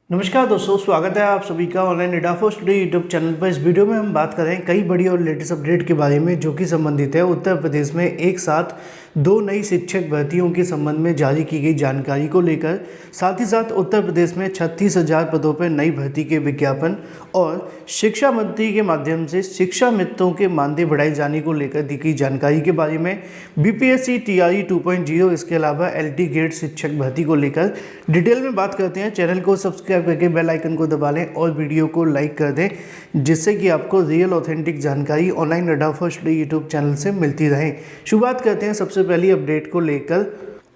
नमस्कार दोस्तों, स्वागत है आप सभी का ऑनलाइन एडाफो स्टडी यूट्यूब चैनल पर। इस वीडियो में हम बात कर रहे हैं कई बड़ी और लेटेस्ट अपडेट के बारे में जो कि संबंधित है उत्तर प्रदेश में एक साथ दो नई शिक्षक भर्तियों के संबंध में जारी की गई जानकारी को लेकर, साथ ही साथ उत्तर प्रदेश में 36,000 पदों पर नई भर्ती के विज्ञापन और शिक्षा मंत्री के माध्यम से शिक्षा मित्रों के मानदेय बढ़ाए जाने को लेकर दी गई जानकारी के बारे में, बीपीएससी टीआरई 2.0, इसके अलावा एलटी ग्रेड शिक्षक भर्ती को लेकर डिटेल में बात करते हैं। चैनल को सब्सक्राइब करके बेल आइकन को दबा लें और वीडियो को लाइक कर दें, जिससे कि आपको रियल ऑथेंटिक जानकारी ऑनलाइन एडाफो स्टडी यूट्यूब चैनल से मिलती रहे। शुरुआत करते हैं सबसे पहली अपडेट को लेकर।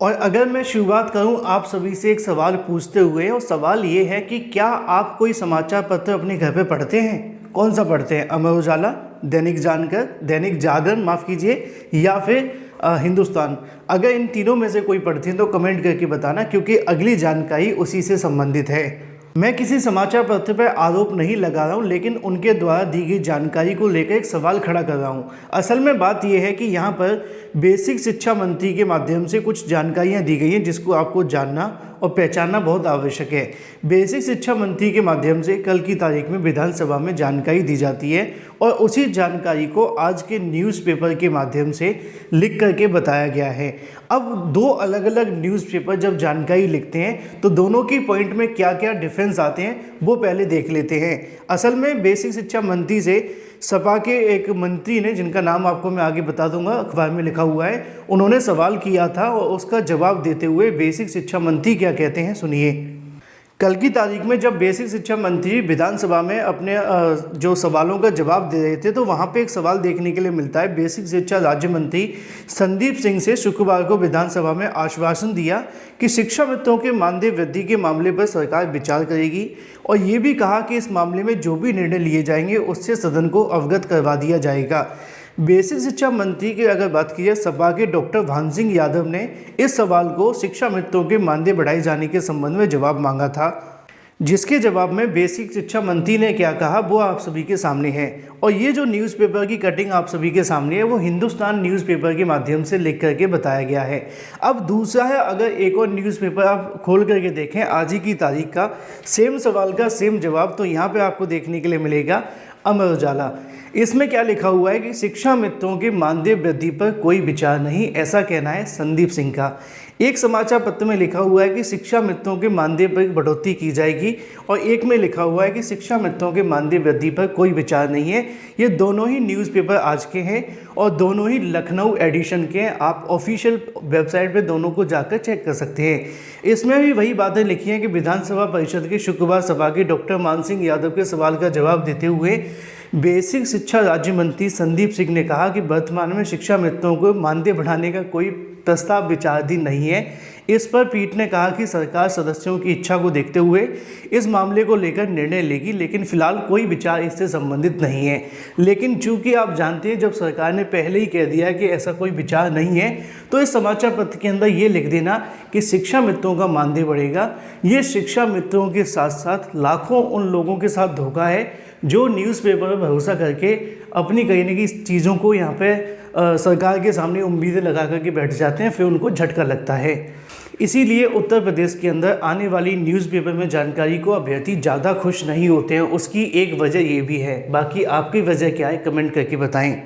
और अगर मैं शुरुआत करूं आप सभी से एक सवाल पूछते हुए, और सवाल ये है कि क्या आप कोई समाचार पत्र अपने घर पे पढ़ते हैं? कौन सा पढ़ते हैं? अमर उजाला, दैनिक जागरण माफ़ कीजिए, या फिर हिंदुस्तान? अगर इन तीनों में से कोई पढ़ते हैं तो कमेंट करके बताना, क्योंकि अगली जानकारी उसी से संबंधित है। मैं किसी समाचार पत्र पर आरोप नहीं लगा रहा हूं, लेकिन उनके द्वारा दी गई जानकारी को लेकर एक सवाल खड़ा कर रहा हूं। असल में बात यह है कि यहाँ पर बेसिक शिक्षा मंत्री के माध्यम से कुछ जानकारियाँ दी गई हैं, जिसको आपको जानना और पहचानना बहुत आवश्यक है। बेसिक शिक्षा मंत्री के माध्यम से कल की तारीख में विधानसभा में जानकारी दी जाती है, और उसी जानकारी को आज के न्यूज़पेपर के माध्यम से लिख करके बताया गया है। अब दो अलग अलग न्यूज़पेपर जब जानकारी लिखते हैं तो दोनों की पॉइंट में क्या क्या डिफरेंस आते हैं वो पहले देख लेते हैं। असल में बेसिक शिक्षा मंत्री से सपा के एक मंत्री ने, जिनका नाम आपको मैं आगे बता दूंगा, अखबार में लिखा हुआ है, उन्होंने सवाल किया था और उसका जवाब देते हुए बेसिक शिक्षा मंत्री क्या कहते हैं सुनिए। कल की तारीख में जब बेसिक शिक्षा मंत्री विधानसभा में अपने जो सवालों का जवाब दे रहे थे, तो वहाँ पे एक सवाल देखने के लिए मिलता है। बेसिक शिक्षा राज्य मंत्री संदीप सिंह से शुक्रवार को विधानसभा में आश्वासन दिया कि शिक्षा मित्रों के मानदेय वृद्धि के मामले पर सरकार विचार करेगी, और ये भी कहा कि इस मामले में जो भी निर्णय लिए जाएंगे उससे सदन को अवगत करवा दिया जाएगा। बेसिक शिक्षा मंत्री की अगर बात की जाए, सपा के डॉक्टर भान सिंह यादव ने इस सवाल को शिक्षा मित्रों के मानदेय बढ़ाए जाने के संबंध में जवाब मांगा था, जिसके जवाब में बेसिक शिक्षा मंत्री ने क्या कहा वो आप सभी के सामने है। और ये जो न्यूज़पेपर की कटिंग आप सभी के सामने है वो हिंदुस्तान न्यूज़पेपर के माध्यम से लिख करके बताया गया है। अब दूसरा है, अगर एक और न्यूज़पेपर आप खोल करके देखें आज ही की तारीख का, सेम सवाल का सेम जवाब, तो यहाँ पे आपको देखने के लिए मिलेगा अमर उजाला। इसमें क्या लिखा हुआ है कि शिक्षा मित्रों के मानदेय वृद्धि पर कोई विचार नहीं, ऐसा कहना है संदीप सिंह का। एक समाचार पत्र में लिखा हुआ है कि शिक्षा मित्रों के मानदेय पर बढ़ोतरी की जाएगी, और एक में लिखा हुआ है कि शिक्षा मित्रों के मानदेय वृद्धि पर कोई विचार नहीं है। ये दोनों ही न्यूज़पेपर आज के हैं और दोनों ही लखनऊ एडिशन के हैं। आप ऑफिशियल वेबसाइट पे दोनों को जाकर चेक कर सकते हैं। इसमें भी वही बातें लिखी हैं कि विधानसभा परिषद के शुक्रवार सभा के डॉक्टर मान सिंह यादव के सवाल का जवाब देते हुए बेसिक शिक्षा राज्य मंत्री संदीप सिंह ने कहा कि वर्तमान में शिक्षा मित्रों को मानदेय बढ़ाने का कोई प्रस्ताव विचाराधीन नहीं है। इस पर पीठ ने कहा कि सरकार सदस्यों की इच्छा को देखते हुए इस मामले को लेकर निर्णय लेगी, लेकिन फिलहाल कोई विचार इससे संबंधित नहीं है। लेकिन चूंकि आप जानते हैं, जब सरकार ने पहले ही कह दिया कि ऐसा कोई विचार नहीं है, तो इस समाचार पत्र के अंदर ये लिख देना कि शिक्षा मित्रों का मानदेय बढ़ेगा। ये शिक्षा मित्रों के साथ साथ लाखों उन लोगों के साथ धोखा है जो न्यूज़पेपर पर भरोसा करके अपनी कहीं न कहीं चीज़ों को यहाँ पे सरकार के सामने उम्मीदें लगा करके बैठ जाते हैं, फिर उनको झटका लगता है। इसीलिए उत्तर प्रदेश के अंदर आने वाली न्यूज़पेपर में जानकारी को अभ्यर्थी ज़्यादा खुश नहीं होते हैं। उसकी एक वजह ये भी है, बाकी आपकी वजह क्या है कमेंट करके बताएं,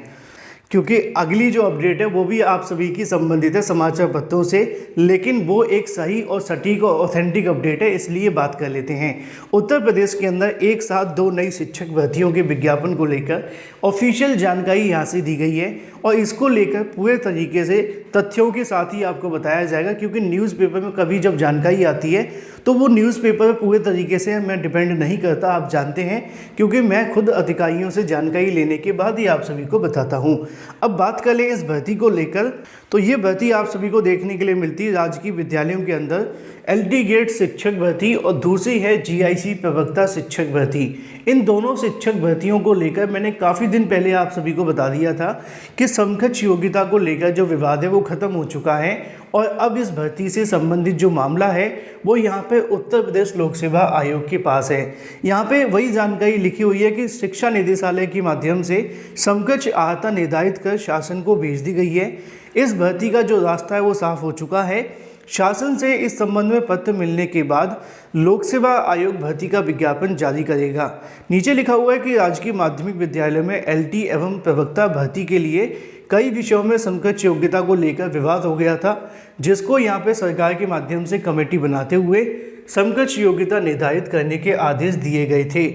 क्योंकि अगली जो अपडेट है वो भी आप सभी की संबंधित है समाचार पत्रों से, लेकिन वो एक सही और सटीक और ऑथेंटिक अपडेट है, इसलिए बात कर लेते हैं। उत्तर प्रदेश के अंदर एक साथ दो नई शिक्षक भर्तियों के विज्ञापन को लेकर ऑफिशियल जानकारी यहाँ से दी गई है, और इसको लेकर पूरे तरीके से तथ्यों के साथ ही आपको बताया जाएगा, क्योंकि न्यूज़पेपर में कभी जब जानकारी आती है तो वो न्यूज़पेपर पूरे तरीके से मैं डिपेंड नहीं करता, आप जानते हैं, क्योंकि मैं खुद अधिकारियों से जानकारी लेने के बाद ही आप सभी को बताता हूँ। अब बात कर लें इस भर्ती को लेकर, तो ये भर्ती आप सभी को देखने के लिए मिलती है राजकीय विद्यालयों के अंदर एलटी ग्रेड शिक्षक भर्ती, और दूसरी है जीआईसी प्रवक्ता शिक्षक भर्ती। इन दोनों शिक्षक भर्तियों को लेकर मैंने काफ़ी दिन पहले आप सभी को बता दिया था कि समकक्ष योग्यता को लेकर जो विवाद है वो ख़त्म हो चुका है, और अब इस भर्ती से संबंधित जो मामला है वो यहाँ पे उत्तर प्रदेश लोक सेवा आयोग के पास है। यहाँ पे वही जानकारी लिखी हुई है कि शिक्षा निदेशालय के माध्यम से समकक्ष अहर्ता निर्धारित कर शासन को भेज दी गई है। इस भर्ती का जो रास्ता है वो साफ हो चुका है। शासन से इस संबंध में पत्र मिलने के बाद लोक सेवा आयोग भर्ती का विज्ञापन जारी करेगा। नीचे लिखा हुआ है कि राजकीय माध्यमिक विद्यालय में एलटी एवं प्रवक्ता भर्ती के लिए कई विषयों में समकक्ष योग्यता को लेकर विवाद हो गया था, जिसको यहाँ पे सरकार के माध्यम से कमेटी बनाते हुए समकक्ष योग्यता निर्धारित करने के आदेश दिए गए थे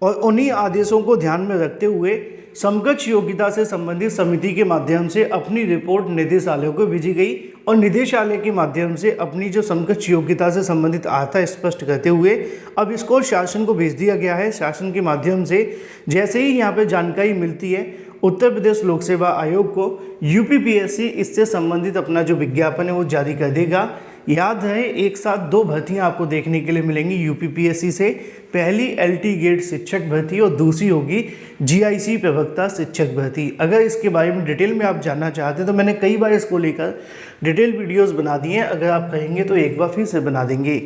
और उन्हीं आदेशों को ध्यान में रखते हुए समकक्ष योग्यता से संबंधित समिति के माध्यम से अपनी रिपोर्ट निदेशालय को भेजी गई और निदेशालय के माध्यम से अपनी जो समकक्ष योग्यता से संबंधित आता स्पष्ट करते हुए अब इसको शासन को भेज दिया गया है। शासन के माध्यम से जैसे ही यहाँ पे जानकारी मिलती है उत्तर प्रदेश लोक सेवा आयोग को यूपीपीएससी इससे संबंधित अपना जो विज्ञापन है वो जारी कर देगा। याद रहे, एक साथ दो भर्तियां आपको देखने के लिए मिलेंगी यूपीपीएससी से। पहली एलटी गेट शिक्षक भर्ती और दूसरी होगी जीआईसी प्रवक्ता शिक्षक भर्ती। अगर इसके बारे में डिटेल में आप जानना चाहते हैं तो मैंने कई बार इसको लेकर डिटेल वीडियोस बना दी हैं, अगर आप कहेंगे तो एक बार फिर से बना देंगे।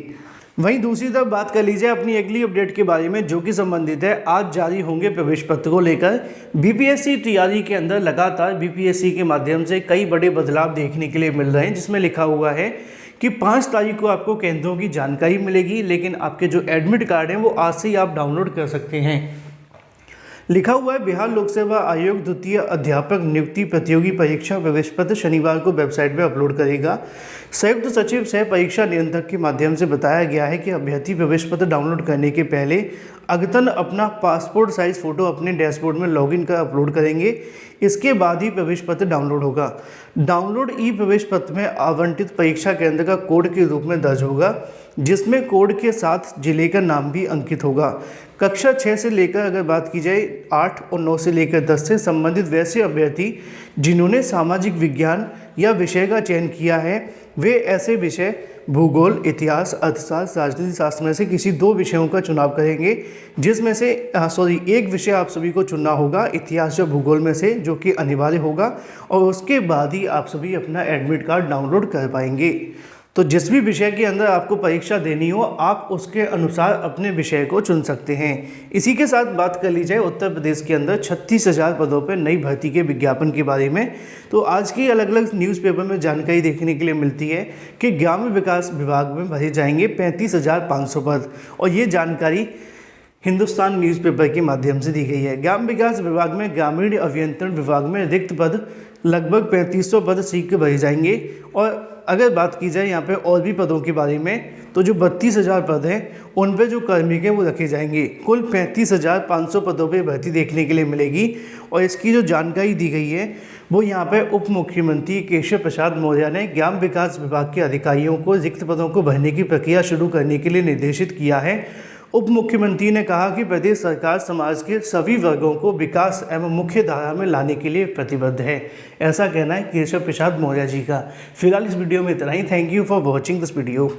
वहीं दूसरी तरफ बात कर लीजिए अपनी अगली अपडेट के बारे में, जो कि संबंधित है आज जारी होंगे प्रवेश पत्र को लेकर। बीपीएससी तैयारी के अंदर लगातार बीपीएससी के माध्यम से कई बड़े बदलाव देखने के लिए मिल रहे हैं, जिसमें लिखा हुआ है कि 5 तारीख को आपको केंद्रों की जानकारी मिलेगी, लेकिन आपके जो एडमिट कार्ड हैं वो आज से ही आप डाउनलोड कर सकते हैं। लिखा हुआ है बिहार लोक सेवा आयोग द्वितीय अध्यापक नियुक्ति प्रतियोगी परीक्षा प्रवेश पत्र शनिवार को वेबसाइट पर अपलोड करेगा। संयुक्त सचिव सह परीक्षा नियंत्रक के माध्यम से बताया गया है कि अभ्यर्थी प्रवेश पत्र डाउनलोड करने के पहले अद्यतन अपना पासपोर्ट साइज फोटो अपने डैशबोर्ड में लॉगिन कर अपलोड करेंगे। इसके बाद ही प्रवेश पत्र डाउनलोड होगा। डाउनलोड ई प्रवेश पत्र में आवंटित परीक्षा केंद्र का कोड के रूप में दर्ज होगा, जिसमें कोड के साथ जिले का नाम भी अंकित होगा। कक्षा 6 से लेकर अगर बात की जाए 8 और 9 से लेकर 10 से संबंधित वैसे अभ्यर्थी जिन्होंने सामाजिक विज्ञान या विषय का चयन किया है वे ऐसे विषय भूगोल, इतिहास, अर्थशास्त्र, राजनीति शास्त्र में से किसी 2 विषयों का चुनाव करेंगे, जिसमें से एक विषय आप सभी को चुनना होगा इतिहास या भूगोल में से, जो कि अनिवार्य होगा और उसके बाद ही आप सभी अपना एडमिट कार्ड डाउनलोड कर पाएंगे। तो जिस भी विषय के अंदर आपको परीक्षा देनी हो आप उसके अनुसार अपने विषय को चुन सकते हैं। इसी के साथ बात कर ली जाए उत्तर प्रदेश के अंदर 36,000 पदों पर नई भर्ती के विज्ञापन के बारे में, तो आज की अलग अलग न्यूज़पेपर में जानकारी देखने के लिए मिलती है कि ग्राम्य विकास विभाग में भरे जाएंगे 35,500 पद और ये जानकारी हिंदुस्तान न्यूज़पेपर के माध्यम से दी गई है। ग्राम विकास विभाग में ग्रामीण अभियंत्रण विभाग में रिक्त पद लगभग 3500 पद शीघ्र भरे जाएंगे। और अगर बात की जाए यहाँ पे और भी पदों के बारे में, तो जो 32,000 पद हैं उन पे जो कार्मिक हैं वो रखे जाएंगे। कुल 35,500 पदों पे भर्ती देखने के लिए मिलेगी और इसकी जो जानकारी दी गई है वो यहाँ पे उप मुख्यमंत्री केशव प्रसाद मौर्य ने ग्राम विकास विभाग के अधिकारियों को रिक्त पदों को भरने की प्रक्रिया शुरू करने के लिए निर्देशित किया है। उप मुख्यमंत्री ने कहा कि प्रदेश सरकार समाज के सभी वर्गों को विकास एवं मुख्य धारा में लाने के लिए प्रतिबद्ध है। ऐसा कहना है केशव प्रसाद मौर्य जी का। फिलहाल इस वीडियो में इतना ही। Thank you for watching this video.